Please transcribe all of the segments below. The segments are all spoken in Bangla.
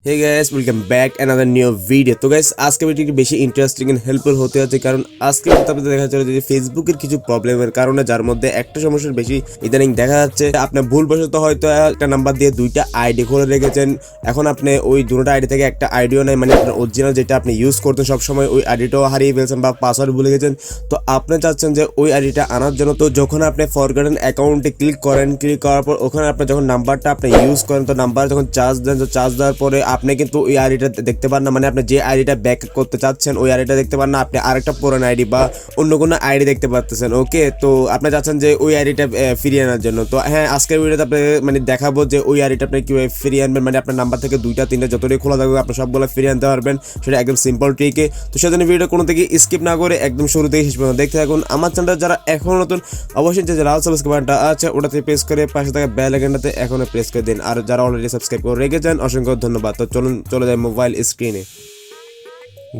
হে guys welcome back another new video. তো গাইস আজকে ভিডিওটি একটু বেশি ইন্টারেস্টিং এন্ড হেল্পফুল হতে যাচ্ছে, কারণ আজকে আপনাদের দেখা যাচ্ছে যে ফেসবুকের কিছু প্রবলেমের কারণে, যার মধ্যে একটা সমস্যার বেশি ইদানিং দেখা যাচ্ছে আপনার ভুলবশত হয়তো একটা নাম্বার দিয়ে দুইটা আইডি খুলে রেখেছেন। এখন আপনি ওই দুটো আইডি থেকে একটা আইডিও নাই, মানে আপনার অরিজিনাল যেটা আপনি ইউজ করতেন সবসময় ওই আইডিটাও হারিয়ে ফেলছেন বা পাসওয়ার্ড ভুলে গেছেন। তো আপনি চাচ্ছেন যে ওই আইডিটা আনার জন্য। তো যখন আপনি ফরগটেন অ্যাকাউন্টে ক্লিক করেন, ক্লিক করার পর ওখানে আপনি যখন নাম্বারটা আপনি ইউজ করেন, তো নাম্বার যখন চার্জ দেন, তো চার্জ দেওয়ার পরে আপনি কিন্তু ওই আইডিটা দেখতে পান না, মানে আপনি যে আইডিটা ব্যাক করতে চাচ্ছেন ওই আইডিটা দেখতে পান না, আপনি আরেকটা পুরান আইডি বা অন্য কোনো আইডি দেখতে পাচ্ছেন। ওকে, তো আপনি চাচ্ছেন যে ওই আইডিটা ফিরিয়ে আনার জন্য। তো হ্যাঁ, আজকের ভিডিওতে আপনি মানে দেখাবো যে ওই আইডিটা আপনি কীভাবে ফিরিয়ে আনবেন, মানে আপনার নাম্বার থেকে দুইটা তিনটা যতটাই খোলা থাকবে আপনি সবগুলো ফিরিয়ে আনতে পারবেন, সেটা একদম সিম্পল ট্রিকে। তো সেজন্য ভিডিওটা কোনো থেকে স্কিপ না করে একদম শুরু থেকে শেষ পর্যন্ত দেখতে থাকুন। আমার চ্যানেলটা যারা এখনও নতুন, অবশ্যই যে লাল সাবস্ক্রাইব বাটনটা আছে ওটাতে প্রেস করে পাশে থাকা বেল আইকনটাতে এখনও প্রেস করে দিন। আর যারা অলরেডি সাবস্ক্রাইব করে রেখেছেন অসংখ্য ধন্যবাদ। তো চলুন চলে যায় মোবাইল স্ক্রিনে।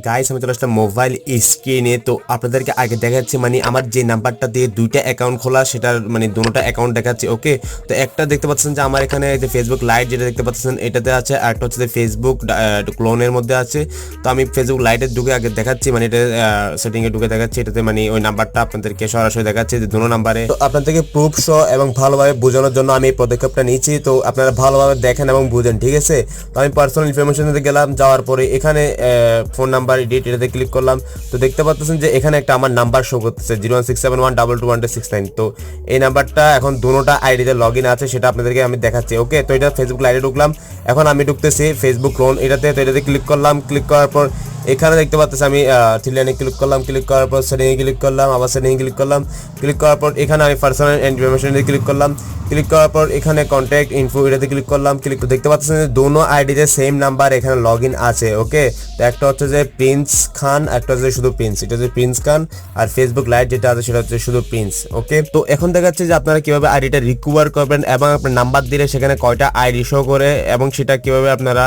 গাইস আমি চলে আসলাম মোবাইল স্ক্রিনে। তো আপনাদেরকে আগে দেখাচ্ছি, মানে আমার যে নাম্বারটা দিয়ে দুইটা অ্যাকাউন্ট খোলা সেটার মানে দুটোটা অ্যাকাউন্ট দেখাচ্ছি। ওকে, তো একটা দেখতে পাচ্ছেন যে আমার এখানে যে ফেসবুক লাইট যেটা দেখতে পাচ্ছেন এটাতে আছে, আর একটা হচ্ছে যে ফেসবুক ক্লোনের মধ্যে আছে। তো আমি ফেসবুক লাইটে ঢুকে আগে দেখাচ্ছি, মানে এটা সেটিংয়ে ঢুকে দেখাচ্ছি, এটাতে মানে ওই নাম্বারটা আপনাদেরকে সরাসরি দেখাচ্ছি যে দুটো নাম্বারে। তো আপনাদেরকে প্রুফ সহ এবং ভালোভাবে বোঝানোর জন্য আমি এই পদক্ষেপটা নিচ্ছি। তো আপনারা ভালোভাবে দেখেন এবং বুঝেন, ঠিক আছে। তো আমি পার্সোনাল ইনফরমেশনে গেলাম, যাওয়ার পরে এখানে ফোন নাম্বার এডিট এটাতে ক্লিক করলাম। তো দেখতে পাচ্ছেন যে এখানে একটা আমার নাম্বার শো করতেছে 01671221269। তো এই নাম্বারটা এখন দুটোটা আইডিতে লগ ইন আছে, সেটা আপনাদেরকে আমি দেখাচ্ছি। ওকে, তো এটা ফেসবুক লাইভে ঢুকলাম, এখন আমি ঢুকতেছি ফেসবুক ক্লোন এটাতে। তো এটাতে ক্লিক করলাম, ক্লিক করার পর এখানে দেখতে পাচ্ছি আমি থ্রি লাইনে ক্লিক করলাম, ক্লিক করার পর সেটিংয়ে ক্লিক করলাম, আবার সেটিংয়ে ক্লিক করলাম, ক্লিক করার পর এখানে আমি পার্সোনাল ইনফরমেশনে ক্লিক করলাম, ক্লিক করার পর এখানে কন্ট্যাক্ট ইনফো এটাতে ক্লিক করলাম। ক্লিক দেখতে পাচ্ছেন যে দুটো আইডিতে সেম নাম্বার এখানে লগ ইন আছে। ওকে, তো একটা হচ্ছে যে প্রিন্স খান, একটা হচ্ছে শুধু প্রিন্স, এটা হচ্ছে প্রিন্স খান। আর ফেসবুক লাইট যেটা আছে সেটা হচ্ছে শুধু প্রিন্স। ওকে, তো এখন দেখাচ্ছে যে আপনারা কিভাবে আইডিটা রিকভার করবেন এবং আপনার নাম্বার দিলে সেখানে কয়টা আইডি শো করে এবং সেটা কিভাবে আপনারা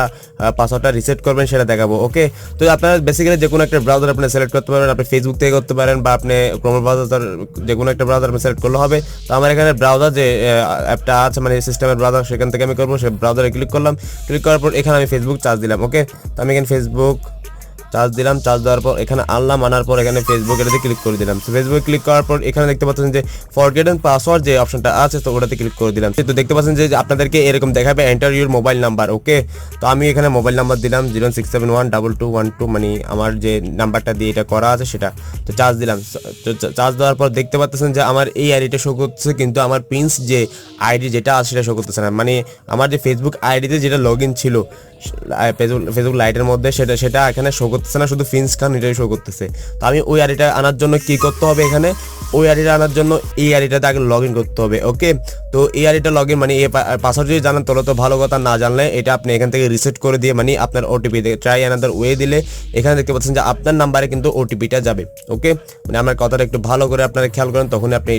পাসওয়ার্ডটা রিসেট করবেন সেটা দেখাবো। ওকে, তো আপনারা বেসিক্যালি যে কোনো একটা ব্রাউজার আপনি সিলেক্ট করতে পারবেন, আপনি ফেসবুক থেকে করতে পারেন বা আপনি ক্রোম ব্রাউজার যে কোনো একটা ব্রাউজার আপনি সিলেক্ট করলে হবে। তো আমার এখানে ব্রাউজার যে অ্যাপটা আছে মানে সিস্টেমের ব্রাউজার, সেখান থেকে আমি করবো। সেই ব্রাউজারে ক্লিক করলাম, ক্লিক করার পর এখানে আমি ফেসবুক চার্জ দিলাম। ওকে, তো আমি এখানে ফেসবুক চার্জ দিলাম, চার্জ দেওয়ার পর এখানে আনলাম, আনার পর এখানে ফেসবুক এটাতে ক্লিক করে দিলাম। তো ফেসবুকে ক্লিক করার পর এখানে দেখতে পাচ্ছেন যে ফরগেটেন পাসওয়ার্ড যে অপশনটা আছে, তো ওটাতে ক্লিক করে দিলাম। তো দেখতে পাচ্ছেন যে আপনাদেরকে এরকম দেখাবে এন্টার ইউর মোবাইল নাম্বার। ওকে, তো আমি এখানে মোবাইল নাম্বার দিলাম 067122212, মানে আমার যে নাম্বারটা দিয়ে এটা করা আছে সেটা। তো চার্জ দিলাম, চার্জ দেওয়ার পর দেখতে পাচ্ছেন যে আমার এই আইডিটা শো করতেছে, কিন্তু আমার প্রিন্স যে আইডি যেটা আছে সেটা শো করতেছে না। মানে আমার যে ফেসবুক আইডিতে যেটা লগ ইন ছিল ফেসবুক লাইটের মধ্যে সেটা এখানে শো করতেছে না, শুধু প্রিন্স খান এটাই শো করতেছে। তো আমি ওই আইডিটা আনার জন্য কি করতে হবে, এখানে ওই আইডিটা আনার জন্য এই আইডিটাতে আগে লগ ইন করতে হবে। ওকে, তো এই আইডিটা লগ ইন মানে এই পাসওয়ার্ড যদি জানেন তাহলে তো ভালো কথা, না জানলে এটা আপনি এখান থেকে রিসেট করে দিয়ে মানে আপনার ওটিপি ট্রাই অ্যানাদার ওয়ে দিলে এখানে দেখতে পাচ্ছেন যে আপনার নাম্বারে কিন্তু ওটিপিটা যাবে। ওকে, মানে আমার কথাটা একটু ভালো করে আপনারা খেয়াল করেন, তখন আপনি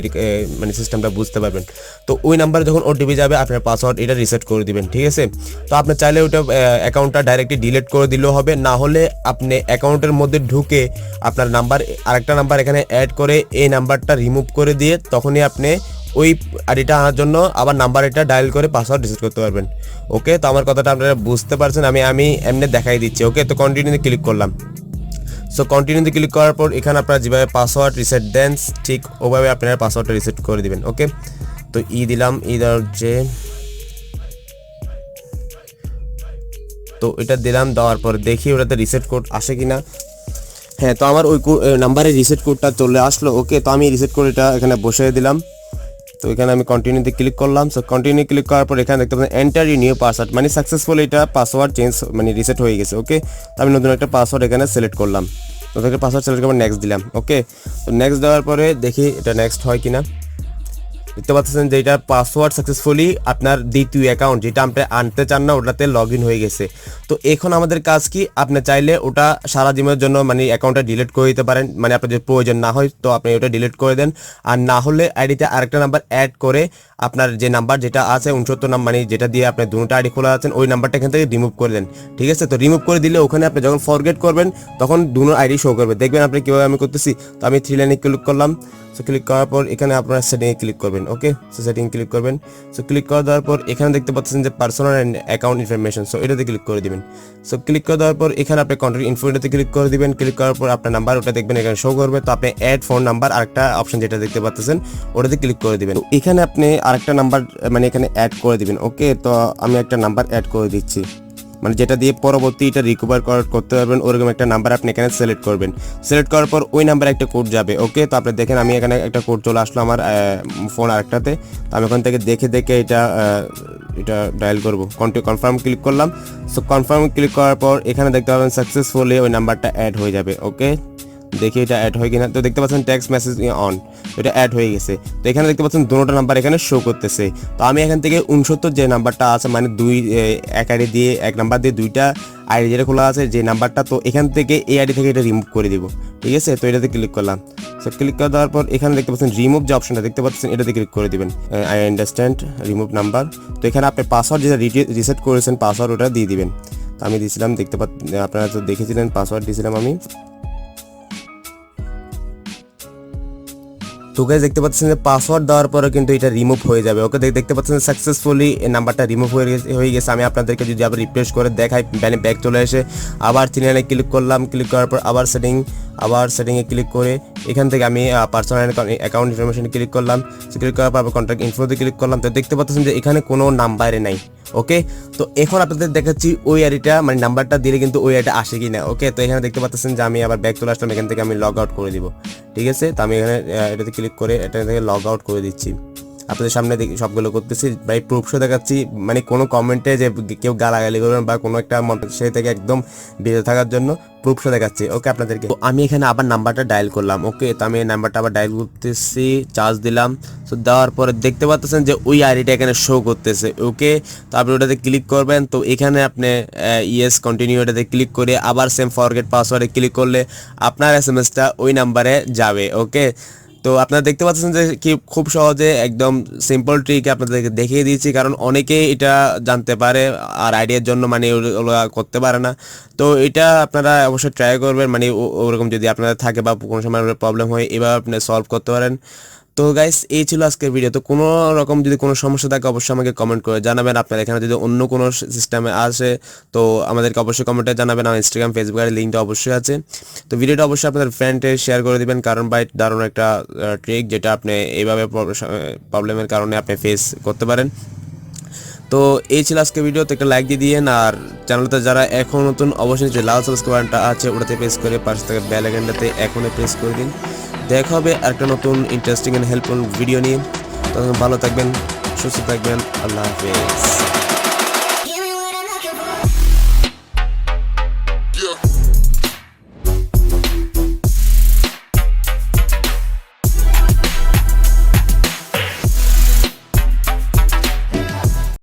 মানে সিস্টেমটা বুঝতে পারবেন। তো ওই নাম্বারে যখন ওটিপি যাবে আপনার পাসওয়ার্ড এটা রিসেট করে দিবেন, ঠিক আছে। তো আপনি চাইলে ওটা অ্যাকাউন্টটা ডাইরেক্টলি ডিলিট করে দিলেও হবে, না হলে আপনি অ্যাকাউন্টের মধ্যে ঢুকে আপনার নাম্বার আরেকটা নাম্বার এখানে অ্যাড করে এই নাম্বারটা রিমুভ করে দিয়ে তখনই আপনি ওই আইডিটা আনার জন্য আবার নাম্বার এটা ডায়াল করে পাসওয়ার্ড রিসেট করতে পারবেন। ওকে, তো আমার কথাটা আপনারা বুঝতে পারছেন, আমি এমনি দেখাই দিচ্ছি। ওকে, তো কন্টিনিউতে ক্লিক করলাম। সো কন্টিনিউতে ক্লিক করার পর এখানে আপনারা যেভাবে পাসওয়ার্ড রিসেট দেন ঠিক ওভাবে আপনারা পাসওয়ার্ডটা রিসেট করে দিবেন। ওকে, তো দিলাম যে তো এটা দিলাম, দেওয়ার পর দেখি ওটাতে রিসেট কোড আসে কিনা। হ্যাঁ, তো আমার ওই নাম্বারে রিসেট কোডটা চলে আসলো। ওকে, তো আমি রিসেট কোড এটা এখানে বসিয়ে দিলাম। তো এখানে আমি কন্টিনিউতে ক্লিক করলাম। সো কন্টিনিউ ক্লিক করার পর এখানে দেখতে পাচ্ছেন এন্টার ইউর নিউ পাসওয়ার্ড, মানে সাকসেসফুল এটা পাসওয়ার্ড চেঞ্জ মানে রিসেট হয়ে গেছে। ওকে, তো আমি নতুন একটা পাসওয়ার্ড এখানে সিলেক্ট করলাম, নতুন একটা পাসওয়ার্ড সিলেক্ট করে নেক্সট দিলাম। ওকে, তো নেক্সট দেওয়ার পরে দেখি এটা নেক্সট হয় কিনা। দেখতে পাচ্ছেন যে এটা পাসওয়ার্ড সাকসেসফুলি আপনার দ্বিতীয় অ্যাকাউন্ট যেটা আপনি আনতে চান না ওটাতে লগ ইন হয়ে গেছে। তো এখন আমাদের কাজ কি, আপনি চাইলে ওটা সারা জীবনের জন্য মানে অ্যাকাউন্টটা ডিলিট করে দিতে পারেন, মানে আপনার যদি প্রয়োজন না হয় তো আপনি ওটা ডিলিট করে দেন, আর না হলে আইডিতে আরেকটা নাম্বার অ্যাড করে আপনার যে নাম্বার যেটা আছে 69 নাম্বার মানে যেটা দিয়ে আপনি দুটো আইডি খোলা আছেন ওই নাম্বারটা এখান থেকে রিমুভ করে দেন। ঠিক আছে, তো রিমুভ করে দিলে ওখানে আপনি যখন ফরগেট করবেন তখন দুটো আইডি শো করবে। দেখবেন আপনি কীভাবে আমি করতেছি। তো আমি 3 লাইনে ক্লিক করলাম। সো ক্লিক করার পর এখানে আপনারা সেটিংয়ে ক্লিক করবেন। ওকে, সো সেটিং ক্লিক করবেন। সো ক্লিক করে দেওয়ার পর এখানে দেখতে পাচ্ছেন যে personal and account information, so এটাতে ক্লিক করে দিবেন। সো ক্লিক করে দেওয়ার পর এখানে আপনি কন্ট্যাক্ট ইনফো এটাতে ক্লিক করে দিবেন। ক্লিক করার পর আপনার নাম্বার ওটা দেখবেন এখানে শো করবে। তো আপনি অ্যাড ফোন নাম্বার আরেকটা অপশন যেটা দেখতে পাচ্ছেন ওটাতে ক্লিক করে দিবেন। এখানে আপনি আরেকটা নাম্বার মানে এখানে অ্যাড করে দিবেন। ওকে, তো আমি একটা নাম্বার অ্যাড করে দিচ্ছি, মানে যেটা দিয়ে পরবর্তী এটা রিকভার করতে পারবেন ওরকম একটা নাম্বার আপনি এখানে সিলেক্ট করবেন। সিলেক্ট করার পর ওই নাম্বারে একটা কোড যাবে। ওকে, তো আপনি দেখেন আমি এখানে একটা কোড চলে আসলো আমার ফোন আরেকটাতে। তো আমি ওখান থেকে দেখে এটা ডায়াল করবো। কনফার্ম ক্লিক করলাম। সো কনফার্ম ক্লিক করার পর এখানে দেখতে পাবেন সাকসেসফুলি ওই নাম্বারটা অ্যাড হয়ে যাবে। ওকে, দেখি এটা অ্যাড হয় কিনা। তো দেখতে পাচ্ছেন টেক্সট মেসেজ অন, এটা অ্যাড হয়ে গেছে। তো এখানে দেখতে পাচ্ছেন দুটো নাম্বার এখানে শো করতেছে। তো আমি এখান থেকে 69 যে নাম্বারটা আছে মানে এক আইডি দিয়ে এক নাম্বার দিয়ে দুইটা আইডি যেটা খোলা আছে যে নাম্বারটা, তো এখান থেকে এই আইডি থেকে এটা রিমুভ করে দিব। ঠিক আছে, তো এটাতে ক্লিক করলাম। সো ক্লিক করে দেওয়ার পর এখানে দেখতে পাচ্ছেন রিমুভ যে অপশনটা দেখতে পাচ্ছেন এটাতে ক্লিক করে দিবেন। I understand remove number. তো এখানে আপনি পাসওয়ার্ড যেটা রিসেট করেছেন পাসওয়ার্ড ওটা দিয়ে দিবেন। তো আমি দিয়েছিলাম, আপনারা তো দেখেছিলেন পাসওয়ার্ড দিয়েছিলাম আমি। তো গাইস দেখতে পাচ্ছেন যে পাসওয়ার্ড দেওয়ার পরে কিন্তু এটা রিমুভ হয়ে যাবে। ওকে, দেখতে পাচ্ছেন সাকসেসফুলি এই নাম্বারটা রিমুভ হয়ে গেছে। আমি আপনাদেরকে যদি আবার রিফ্রেশ করে দেখাই, ব্যাক চলে এসে আবার 3 লাইনে ক্লিক করলাম। ক্লিক করার পর আবার সেটিংয়ে ক্লিক করে এখান থেকে আমি পার্সোনাল অ্যাকাউন্ট ইনফরমেশনে ক্লিক করলাম। ক্লিক করার পর কন্ট্যাক্ট ইনফোতে ক্লিক করলাম। তো দেখতে পাচ্ছেন যে এখানে কোনো নাম্বারে নাই। ওকে, তো এখন আপনাদের দেখাচ্ছি ওই আইডিটা মানে নাম্বারটা দিলে কিন্তু ওই আইডিটা আসে কি না। ওকে, তো এখানে দেখতে পাচ্ছেন যে আমি আবার ব্যাক চলে আসলাম। এখান থেকে আমি লগ আউট করে দিব। ঠিক আছে, তো আমি এখানে এটাতে ক্লিক করে এটা থেকে লগ আউট করে দিচ্ছি। আপনাদের সামনে সবগুলো করতেছি ভাই, প্রুফশো দেখাচ্ছি। মানে কোনো কমেন্টে যে কেউ গালাগালি করবেন বা কোনো একটা সেই থেকে একদম বেঁচে থাকার জন্য প্রুফশো দেখাচ্ছি। ওকে, আপনাদেরকে তো আমি এখানে আবার নাম্বারটা ডায়াল করলাম। ওকে, তো আমি নাম্বারটা আবার ডায়াল করতেছি, চার্জ দিলাম। তো দেওয়ার পরে দেখতে পাচ্ছেন যে ওই আইডিটা এখানে শো করতেছে। ওকে, তো আপনি ওটাতে ক্লিক করবেন। তো এখানে আপনি ইয়েস কন্টিনিউ এটাতে ক্লিক করে আবার সেম ফরগেট পাসওয়ার্ডে ক্লিক করলে আপনার এসএমএসটা ওই নাম্বারে যাবে। ওকে, তো আপনারা দেখতে পাচ্ছেন যে কি খুব সহজে একদম সিম্পল ট্রিক আপনাদেরকে দেখিয়ে দিয়েছি, কারণ অনেকেই এটা জানতে পারে আর আইডিয়ার জন্য মানে ওগুলো করতে পারে না। তো এটা আপনারা অবশ্যই ট্রাই করবেন, মানে ওরকম যদি আপনাদের থাকে বা কোনো সময় প্রবলেম হয় এভাবে আপনি সলভ করতে পারেন। তো গাইস এই ছিল আজকের ভিডিও। তো কোনো রকম যদি কোনো সমস্যা থাকে অবশ্যই আমাকে কমেন্ট করে জানাবেন। আপনার এখানে যদি অন্য কোনো সিস্টেমে আসে তো আমাদেরকে অবশ্যই কমেন্টে জানাবেন। আমার ইনস্টাগ্রাম ফেসবুকের লিঙ্কটা অবশ্যই আছে। তো ভিডিওটা অবশ্যই আপনাদের ফ্রেন্ডে শেয়ার করে দিবেন, কারণ ভাই দারুণ একটা ট্রিক যেটা আপনি এইভাবে প্রবলেমের কারণে আপনি ফেস করতে পারেন। তো এই ছিল আজকে ভিডিও। তো একটা লাইক দিয়ে দিয়েন, আর চ্যানেলটা যারা এখন নতুন অবশ্যই যে লাল সাবস্ক্রাইবারটা আছে ওটাতে প্রেস করে পাশে থাকা বেল আইকনটাতে এখনই প্রেস করে দিন। দেখা হবে আরেকটা নতুন ইন্টারেস্টিং এন্ড হেল্পফুল ভিডিও নিয়ে। তখন ভালো থাকবেন, সুস্থ থাকবেন। আল্লাহ হাফেজ।